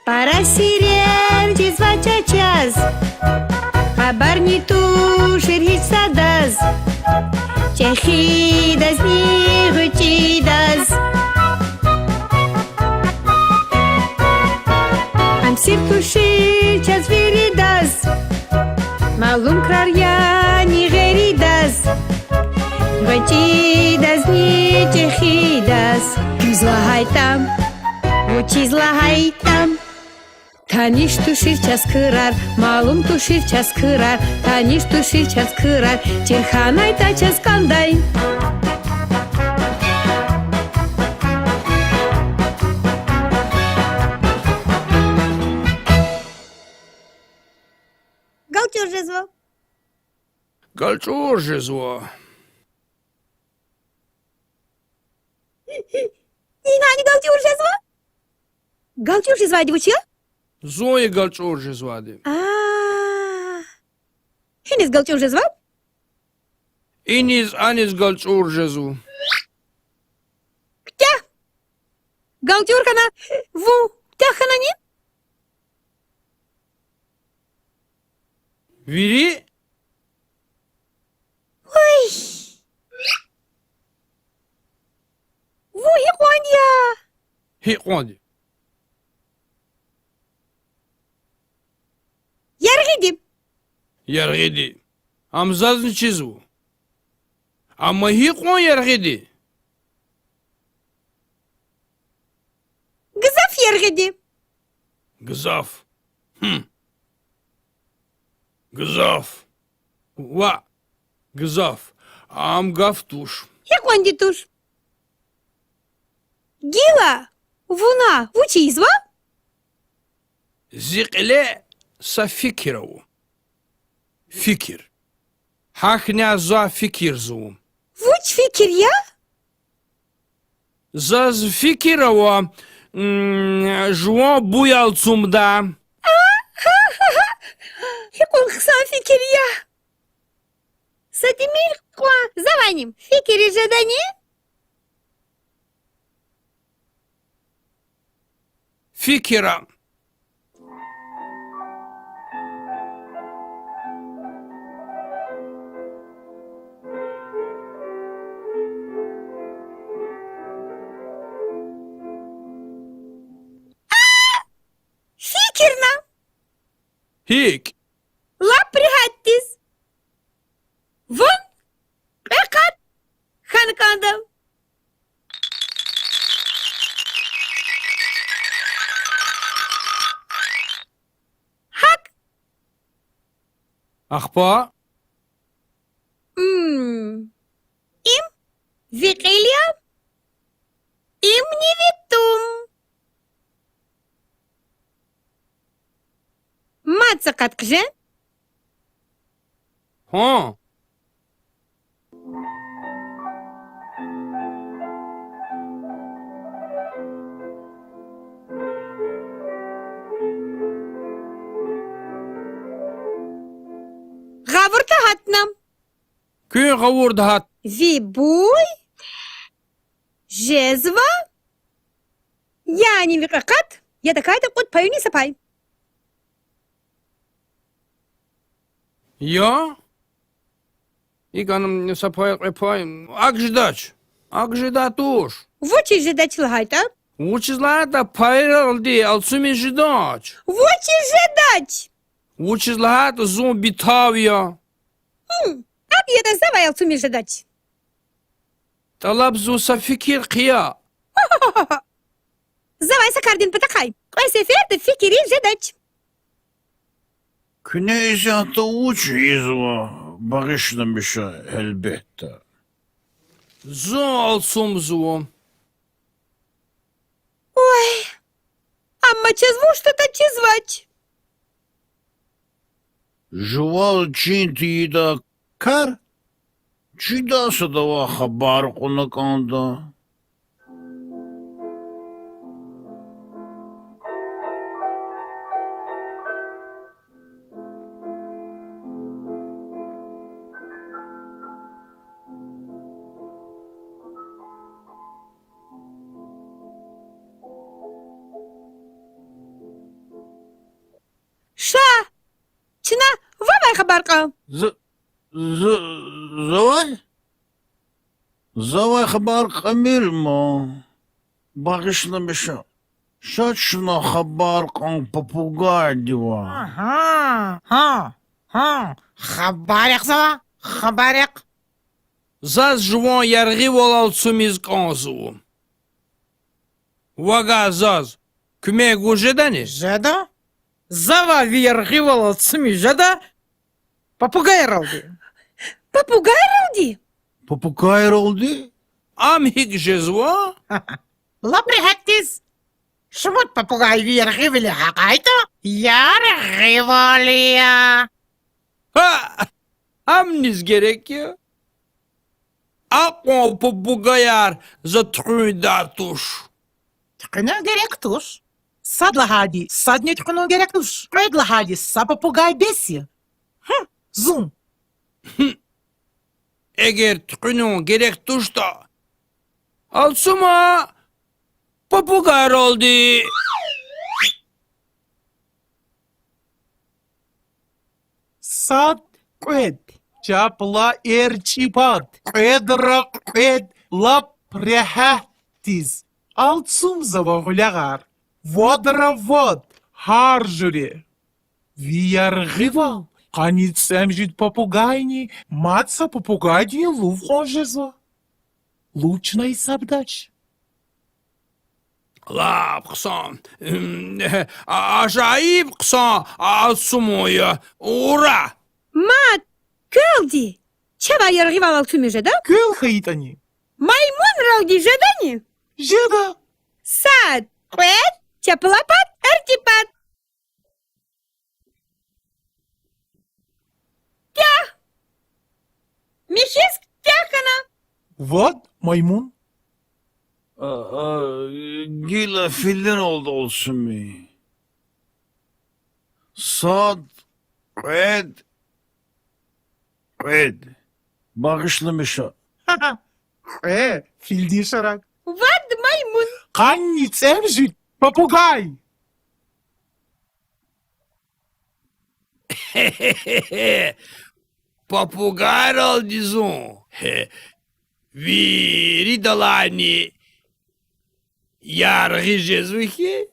Pара sirerci zvaceceaz, habar tu shirhic sadaz, Chehidaz nihuchidaz. Am sirtu shirchaz viridaz, malum kraryani gheridaz, Huchidaz ni chehidaz. Zlahaytam, uchi zlahaytam. Tanış tuşir ças kırar, malum tuşir ças kırar, tanış tuşir ças kırar, çirhanay da ças kanday. Галчур жезво. Галчур жезво. İnani галчур жезво? Галчур жезво advuçya? Зои галчур жезвади. Heniz галчур жезво? Иниз анис галчур жезу. Кя? Галчур хана ву тя хана не? Вири? Ой. Ву хиквандя. Хикванди. Яргиdim. Яргиди. Амзазн чизу. Ама хикван яргиди. Gızaf yargıdim. Гзав. Гзав. Ва. Гзав. Ам гафтуш. Хикванди туш. Гила. Вуна. Вучизва? Зиқле сафикирау. Фикир. Хахня за фикир зу. Vuç fikir ya? Заз фикирава жуа буялцумда. Hikun kısa fikir ya. Sadimir kwa zavanim. Fikiri жадани? Фикира. Fikirna. Хик. La prihattis. Vun. Bekat. Hankandım. Hak. Ахпа. Им. Викилия. Им не витум. Матса каткже. Ха. Гавурта хатнам. Кün гавурд хат. Вибуй. Жезва. Я не викакат. Я такая-то кот пою не сапай. Я? Иганам сапай репай. Акждач. Акждатуш. Вучи жедач лагайта. Учизлата пайралди алцуми ждач. Вучи жедач. Учизлата зомби тавия. Ак я да завай алцуми жедач. Талаб зу сафикир қия. Завай сакардин патакай. Кой сефер да fikiri жедач. Küneyzatı uç izva. Bağışlamış elbette. Зу алцум зу. Ой. Амма чезву что-то чезвач. Жувал чинти да кар. Чида садава хабар конаканда. خبرقة زواي زواي خبر قميل ما باقيشنا بشا شاتشنا خبر قن بابوغاي ديوا خبرق زوا خبرق Zaz jwan yarghival altsumiz kanzu. Vaga zaz. Küme gujedani. Жеда? Зава вияргивала цми жеда? Попугай ралди. Попугай Ралди? Papugay oldu. Am hik jezwa. Лаприхаттис. Шмут попугай вияргивали хакайто? Яргивалия. Ha! Amniz gerek ya. Akon papugayar za trüdatuş. Ткна директуш. Садла хади, садне ткну директуш. Предла хади, са попугай беси. Зум. Eğer tükünün gerek tuşta. Alsuma. Papugayar oldu. Сад qued, chapla erchipat, quedra qued, lap rehatis, altsum zavagulagar, vodra vod, harjuri. Вияргивал, каницем жит попугайни, маца попугайни лувхожезо. Лучной сабдач. La kısan. Acayip kısan. Alsumuya. Ura. Мат, Кэлди! Чава яргивал алцуми жеда? Кэл хаитани. Маймун Ралди жедани? Жеда. Сад! Квет? Чапалапат? Эртипат? Тях! Михиск тяхана! Вот, маймун. Gila filler oldu olsun mi? Sad, red, red. Bağışlamış o. Фильдишарак. Вад маймун! Каницем жит попугай. Papugayar oldu zon. Viri dalani. Yargı jezviki.